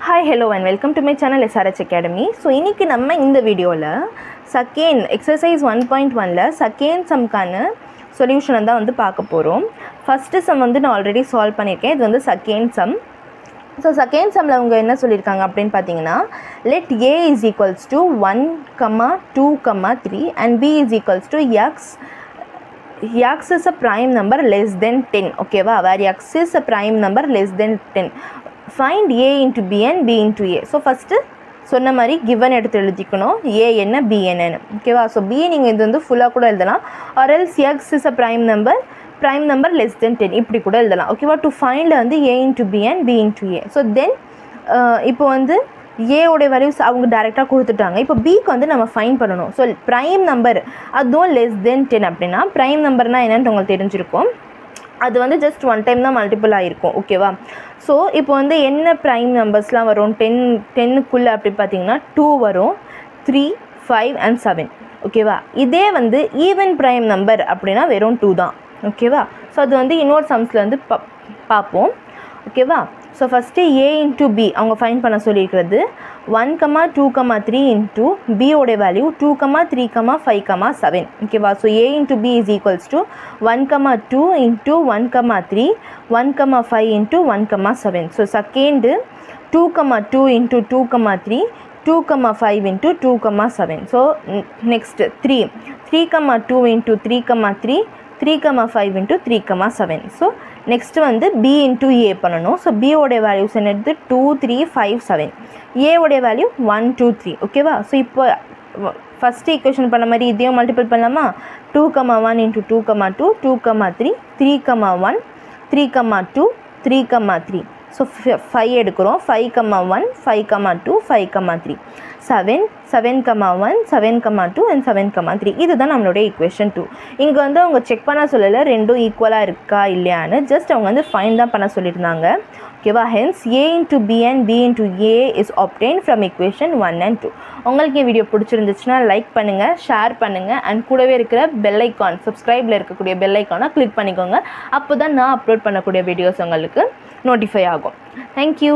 Hi, hello and welcome to my channel SRH Academy. So, இன்னைக்கு நம்ம இந்த வீடியோவில் செகண்ட் எக்ஸசைஸ் 1.1ல செகண்ட் சம்க்கான சொல்யூஷனை தான் வந்து பார்க்க போகிறோம். ஃபஸ்ட்டு சம் வந்து நான் ஆல்ரெடி சால்வ் பண்ணியிருக்கேன். இது வந்து செகண்ட் சம். ஸோ செகண்ட் சம்மில் அவங்க என்ன சொல்லியிருக்காங்க அப்படின்னு பார்த்தீங்கன்னா, let a is equals to 1, 2, 3 and b is equals to x is a prime number less than 10. ஓகேவா, where x is a prime number less than 10. Find a into b and b into a. So first சொன்ன மாதிரி given எடுத்து எழுதிக்கணும், a என்ன b என்னன்னு. ஓகேவா, so b நீங்கள் இது வந்து ஃபுல்லாக கூட எழுதலாம், or else x is a prime number less than 10 இப்படி கூட எழுதலாம். ஓகேவா, டு ஃபைண்ட் வந்து a into b and b into a. So then இப்போ வந்து ஏவோடைய வேல்யூஸ் அவங்க டேரெக்டாக கொடுத்துட்டாங்க. இப்போ பிக்கு வந்து நம்ம ஃபைண்ட் பண்ணணும். ஸோ ப்ரைம் நம்பர் அதுவும் லெஸ் தென் 10 அப்படின்னா ப்ரைம் நம்பர்னால் என்னென்னு உங்களுக்கு தெரிஞ்சிருக்கும். அது வந்து ஜஸ்ட் ஒன் டைம் தான் மல்டிபிள் ஆகிருக்கும். ஓகேவா, ஸோ இப்போ வந்து என்ன ப்ரைம் நம்பர்ஸ்லாம் வரும் 10க்குள்ளே அப்படி பார்த்தீங்கன்னா 2 வரும், 3, 5 and 7. ஓகேவா, இதே வந்து ஈவன் ப்ரைம் நம்பர் அப்படின்னா வெறும் 2 தான். ஓகேவா, ஸோ அது வந்து இன்னொரு சம்ஸில் வந்து பார்ப்போம். ஓகேவா, so first a into b அவங்க ஃபைண்ட் பண்ண சொல்லியிருக்கிறது 1, 2, 3 into b ஓடைய வேல்யூ 2, 3, 5, 7. ஓகேவா, so a into b is equals to 1, 2 into 1, 3, 1, 5 into 1, 7. So second 2, 2 into 2, 3, 2, 5 into 2, 7. So next 3, 2 into 3, 3, 5 into 3, 7. So next வந்து b into a பண்ணணும். So b ஓடைய values என்னது 2, 3, 5, 7. a ஓடைய value 1, 2, 3. ஓகேவா, so இப்போ first equation பண்ண மாதிரி இதையும் மல்டிபிள் பண்ணலாமா. 2, 1 into 2, 2, 2, 3, 3, 1, 3, 2, 3, 3. ஸோ 5 எடுக்கிறோம், 5, 1, 5, 2, 5, 3, 7, 7, 1, 7, 2 and 7, 3. இதுதான் நம்மளுடைய ஈக்குவேஷன் 2. இங்கே வந்து அவங்க செக் பண்ண சொல்லலை ரெண்டும் ஈக்குவலாக இருக்கா இல்லையான்னு, ஜஸ்ட் அவங்க வந்து ஃபைண்ட் தான் பண்ண சொல்லியிருந்தாங்க. ஓகேவா, hence a into b and b into a is obtained from equation 1 and 2. உங்களுக்கு வீடியோ பிடிச்சிருந்துச்சுன்னா லைக் பண்ணுங்கள், ஷேர் பண்ணுங்கள் அண்ட் கூடவே இருக்கிற பெல் ஐக்கான் சப்ஸ்கிரைபில் இருக்கக்கூடிய பெல் ஐக்கானை கிளிக் பண்ணிக்கோங்க. அப்போ தான் நான் அப்லோட் பண்ணக்கூடிய வீடியோஸ் உங்களுக்கு நோட்டிஃபை ஆகும். தேங்க்யூ.